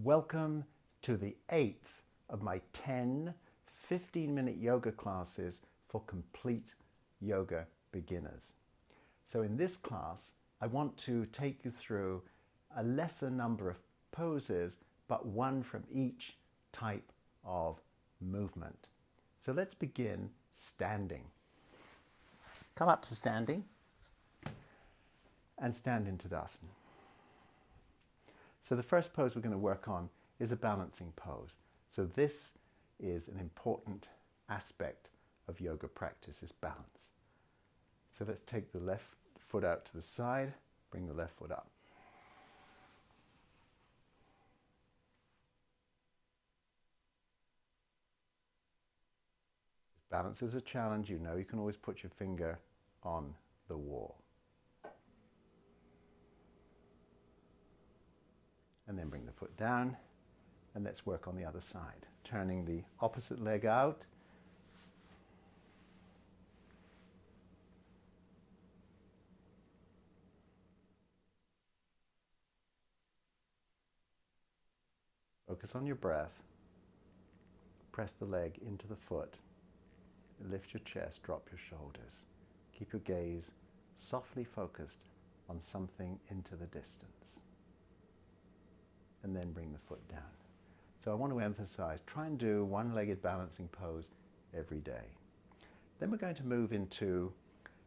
Welcome to the 8th of my 10 15-minute yoga classes for complete yoga beginners. So in this class, I want to take you through a lesser number of poses, but one from each type of movement. So let's begin standing. Come up to standing and stand into Tadasana. So the first pose we're going to work on is a balancing pose. So this is an important aspect of yoga practice, is balance. So let's take the left foot out to the side, bring the left foot up. If balance is a challenge, you know you can always put your finger on the wall. And then bring the foot down, and let's work on the other side. Turning the opposite leg out. Focus on your breath. Press the leg into the foot. Lift your chest, drop your shoulders. Keep your gaze softly focused on something into the distance. And then bring the foot down. So I want to emphasize, try and do one-legged balancing pose every day. Then we're going to move into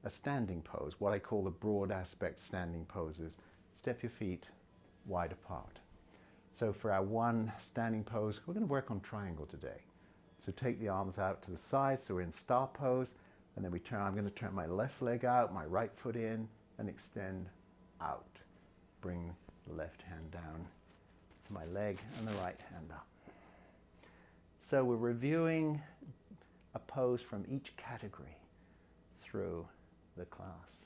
a standing pose, what I call the broad aspect standing poses. Step your feet wide apart. So for our one standing pose, we're going to work on triangle today. So take the arms out to the side, so we're in star pose, and then I'm going to turn my left leg out, my right foot in, and extend out. Bring the left hand down to my leg and the right hand up. So we're reviewing a pose from each category through the class.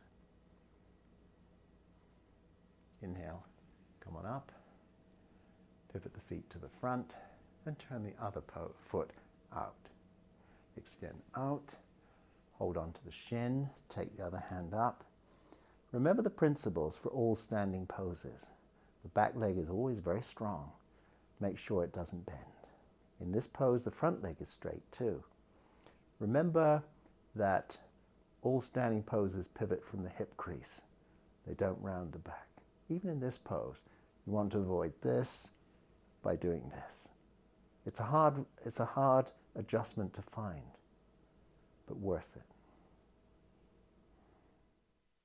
Inhale, come on up, pivot the feet to the front, and turn the other foot out. Extend out, hold on to the shin, take the other hand up. Remember the principles for all standing poses. The back leg is always very strong. Make sure it doesn't bend. In this pose, the front leg is straight too. Remember that all standing poses pivot from the hip crease. They don't round the back. Even in this pose, you want to avoid this by doing this. It's a hard adjustment to find, but worth it.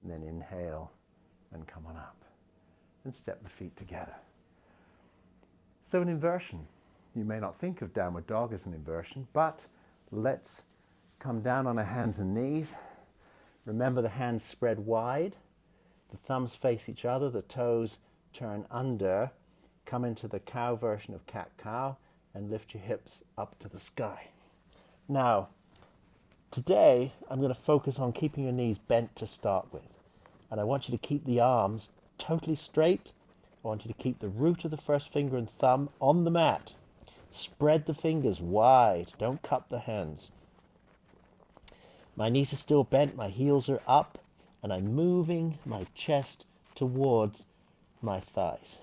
And then inhale and come on up. And step the feet together. So an inversion. You may not think of downward dog as an inversion, but let's come down on our hands and knees. Remember the hands spread wide, the thumbs face each other, the toes turn under, come into the cow version of cat-cow, and lift your hips up to the sky. Now, today I'm going to focus on keeping your knees bent to start with, and I want you to keep the arms totally straight. I want you to keep the root of the first finger and thumb on the mat. Spread the fingers wide. Don't cup the hands. My knees are still bent, my heels are up, and I'm moving my chest towards my thighs.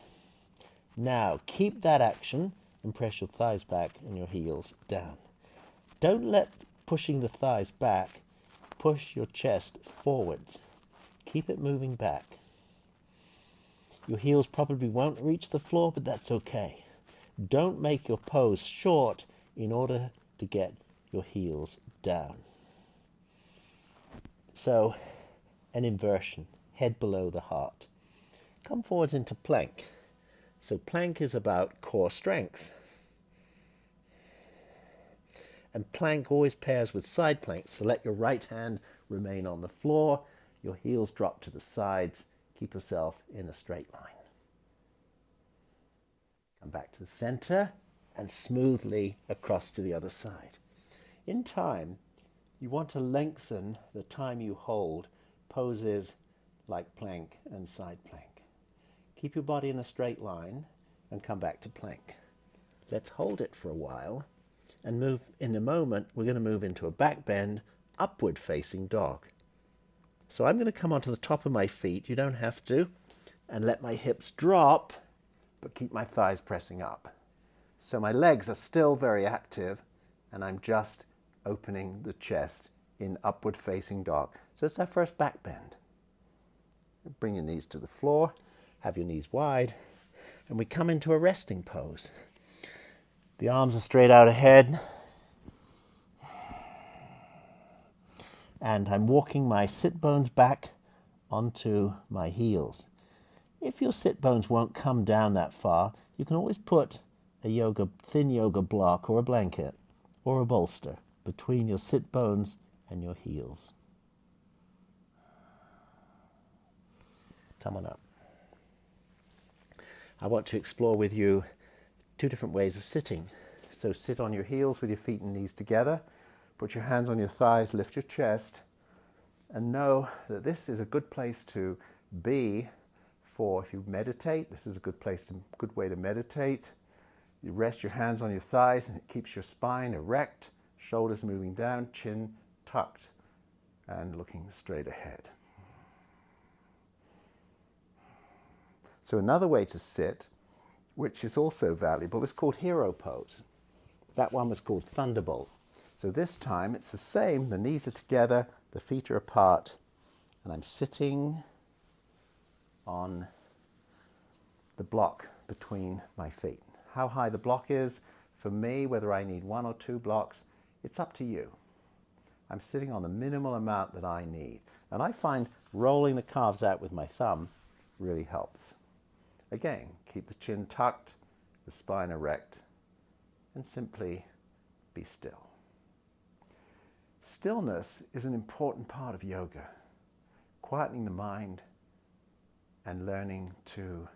Now, keep that action and press your thighs back and your heels down. Don't let pushing the thighs back push your chest forwards. Keep it moving back. Your heels probably won't reach the floor, but that's okay. Don't make your pose short in order to get your heels down. So, an inversion, head below the heart. Come forwards into plank. So plank is about core strength. And plank always pairs with side plank, so let your right hand remain on the floor, your heels drop to the sides, keep yourself in a straight line. Come back to the center and smoothly across to the other side. In time, you want to lengthen the time you hold poses like plank and side plank. Keep your body in a straight line and come back to plank. Let's hold it for a while and move. In a moment, we're going to move into a back bend, upward facing dog. So I'm going to come onto the top of my feet, you don't have to, and let my hips drop but keep my thighs pressing up. So my legs are still very active, and I'm just opening the chest in upward facing dog. So it's our first back bend. Bring your knees to the floor, have your knees wide, and we come into a resting pose. The arms are straight out ahead, and I'm walking my sit bones back onto my heels. If your sit bones won't come down that far, you can always put a thin yoga block or a blanket or a bolster between your sit bones and your heels. Come on up. I want to explore with you 2 different ways of sitting. So sit on your heels with your feet and knees together. Put your hands on your thighs, lift your chest, and know that this is a good place to be for if you meditate. This is a good way to meditate. You rest your hands on your thighs and it keeps your spine erect, shoulders moving down, chin tucked and looking straight ahead. So another way to sit, which is also valuable, is called hero pose. That one was called thunderbolt. So this time it's the same, the knees are together, the feet are apart, and I'm sitting on the block between my feet. How high the block is, for me, whether I need 1 or 2 blocks, it's up to you. I'm sitting on the minimal amount that I need. And I find rolling the calves out with my thumb really helps. Again, keep the chin tucked, the spine erect, and simply be still. Stillness is an important part of yoga. Quietening the mind and learning to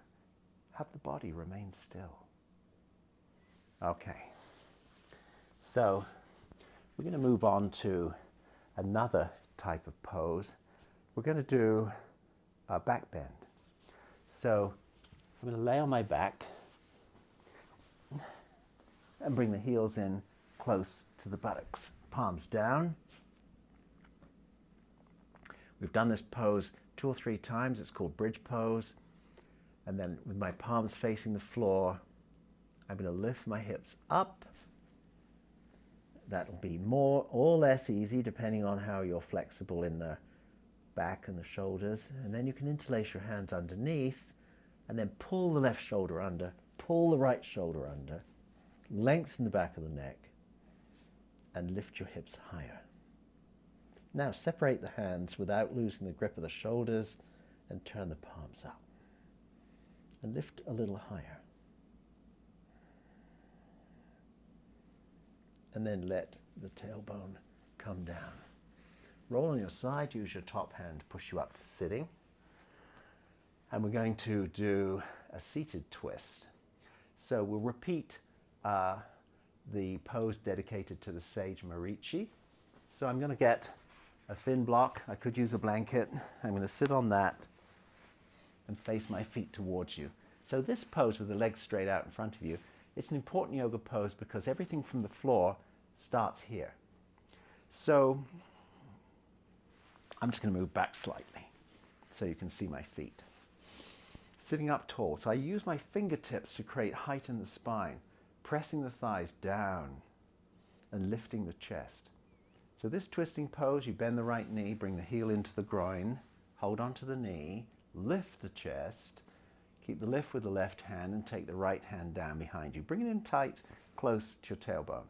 have the body remain still. Okay, so we're going to move on to another type of pose. We're going to do a back bend. So I'm going to lay on my back and bring the heels in close to the buttocks. Palms down. We've done this pose 2 or 3 times. It's called bridge pose. And then with my palms facing the floor, I'm going to lift my hips up. That'll be more or less easy depending on how you're flexible in the back and the shoulders. And then you can interlace your hands underneath and then pull the left shoulder under, pull the right shoulder under, lengthen the back of the neck, and lift your hips higher. Now separate the hands without losing the grip of the shoulders and turn the palms up. And lift a little higher. And then let the tailbone come down. Roll on your side, use your top hand to push you up to sitting. And we're going to do a seated twist. So we'll repeat the pose dedicated to the sage Marichi. So I'm going to get a thin block. I could use a blanket. I'm going to sit on that and face my feet towards you. So this pose with the legs straight out in front of you, it's an important yoga pose because everything from the floor starts here. So I'm just going to move back slightly so you can see my feet. Sitting up tall. So I use my fingertips to create height in the spine, pressing the thighs down and lifting the chest. So this twisting pose, you bend the right knee, bring the heel into the groin, hold onto the knee, lift the chest, keep the lift with the left hand and take the right hand down behind you. Bring it in tight, close to your tailbone.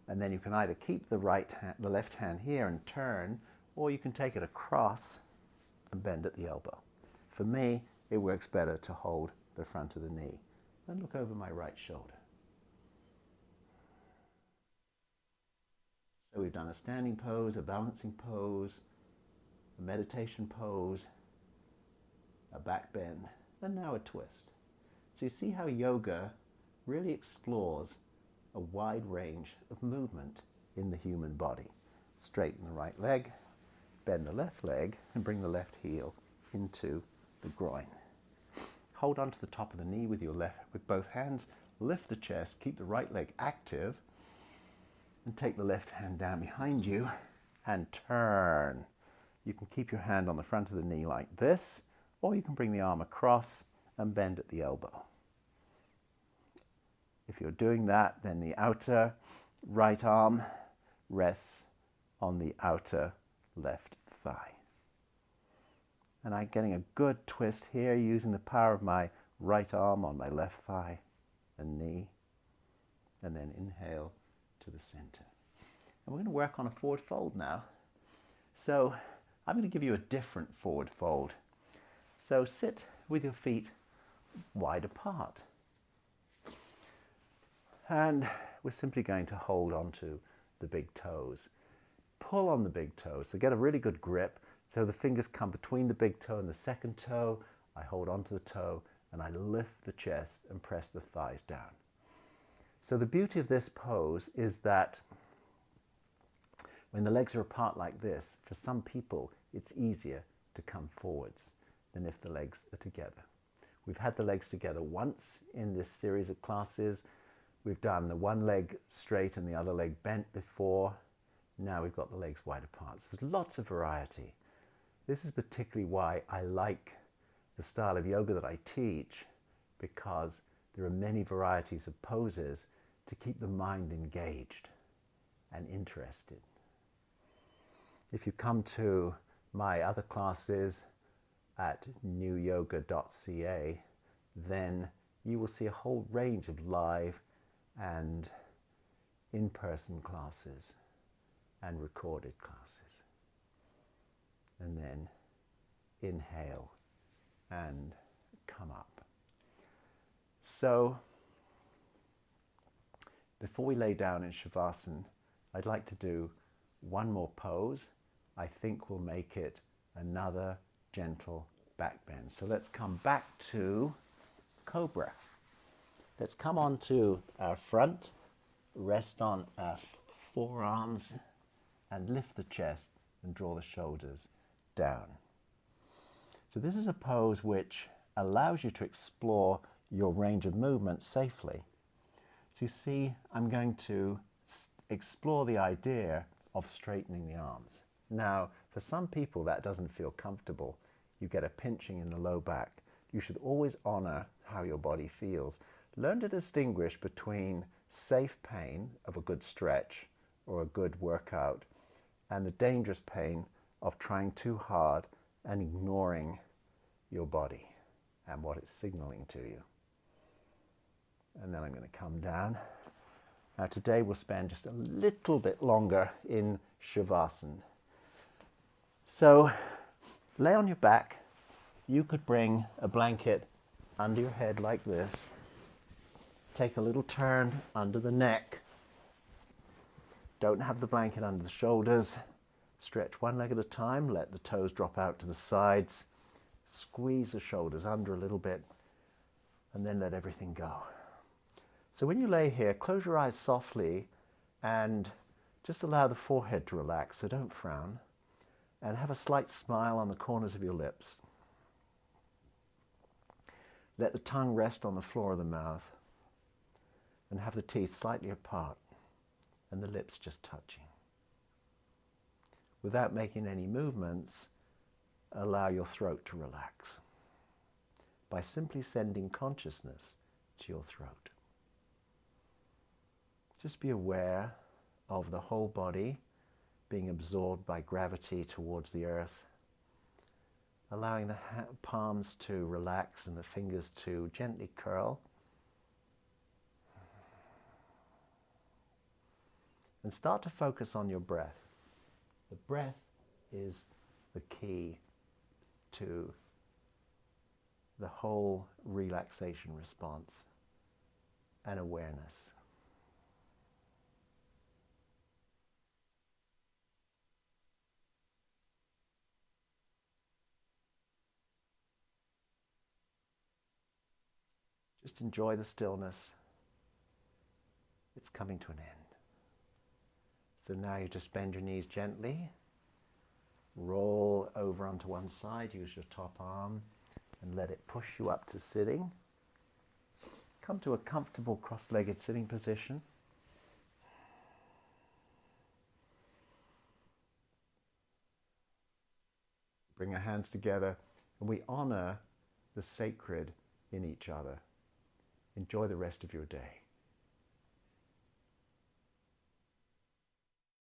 And then you can either keep the left hand here and turn, or you can take it across and bend at the elbow. For me, it works better to hold the front of the knee and look over my right shoulder. So we've done a standing pose, a balancing pose, a meditation pose, a back bend, and now a twist. So you see how yoga really explores a wide range of movement in the human body. Straighten the right leg, bend the left leg, and bring the left heel into the groin. Hold onto the top of the knee with both hands, lift the chest, keep the right leg active, and take the left hand down behind you and turn. You can keep your hand on the front of the knee like this, or you can bring the arm across and bend at the elbow. If you're doing that, then the outer right arm rests on the outer left thigh. And I'm getting a good twist here using the power of my right arm on my left thigh and knee. And then inhale to the center. And we're going to work on a forward fold now. So I'm going to give you a different forward fold. So sit with your feet wide apart. And we're simply going to hold onto the big toes. Pull on the big toes. So get a really good grip. So the fingers come between the big toe and the second toe. I hold onto the toe and I lift the chest and press the thighs down. So the beauty of this pose is that when the legs are apart like this, for some people, it's easier to come forwards than if the legs are together. We've had the legs together once in this series of classes. We've done the one leg straight and the other leg bent before. Now we've got the legs wide apart. So there's lots of variety. This is particularly why I like the style of yoga that I teach, because there are many varieties of poses to keep the mind engaged and interested. If you come to my other classes at newyoga.ca, then you will see a whole range of live and in-person classes and recorded classes. And then inhale and come up. So before we lay down in Shavasana, I'd like to do one more pose. I think we'll make it another gentle back bend. So let's come back to Cobra. Let's come onto our front, rest on our forearms, and lift the chest and draw the shoulders down. So this is a pose which allows you to explore your range of movement safely. So you see, I'm going to explore the idea of straightening the arms. Now, for some people that doesn't feel comfortable. You get a pinching in the low back. You should always honor how your body feels. Learn to distinguish between safe pain of a good stretch or a good workout and the dangerous pain of trying too hard and ignoring your body and what it's signaling to you. And then I'm going to come down. Now today we'll spend just a little bit longer in Shavasana. So lay on your back. You could bring a blanket under your head like this. Take a little turn under the neck. Don't have the blanket under the shoulders. Stretch one leg at a time. Let the toes drop out to the sides. Squeeze the shoulders under a little bit and then let everything go. So when you lay here, close your eyes softly and just allow the forehead to relax, so don't frown, and have a slight smile on the corners of your lips. Let the tongue rest on the floor of the mouth and have the teeth slightly apart and the lips just touching. Without making any movements, allow your throat to relax by simply sending consciousness to your throat. Just be aware of the whole body being absorbed by gravity towards the earth, allowing the palms to relax and the fingers to gently curl. And start to focus on your breath. The breath is the key to the whole relaxation response and awareness. Just enjoy the stillness. It's coming to an end. So now you just bend your knees gently, roll over onto one side, use your top arm and let it push you up to sitting. Come to a comfortable cross-legged sitting position. Bring our hands together and we honor the sacred in each other. Enjoy the rest of your day.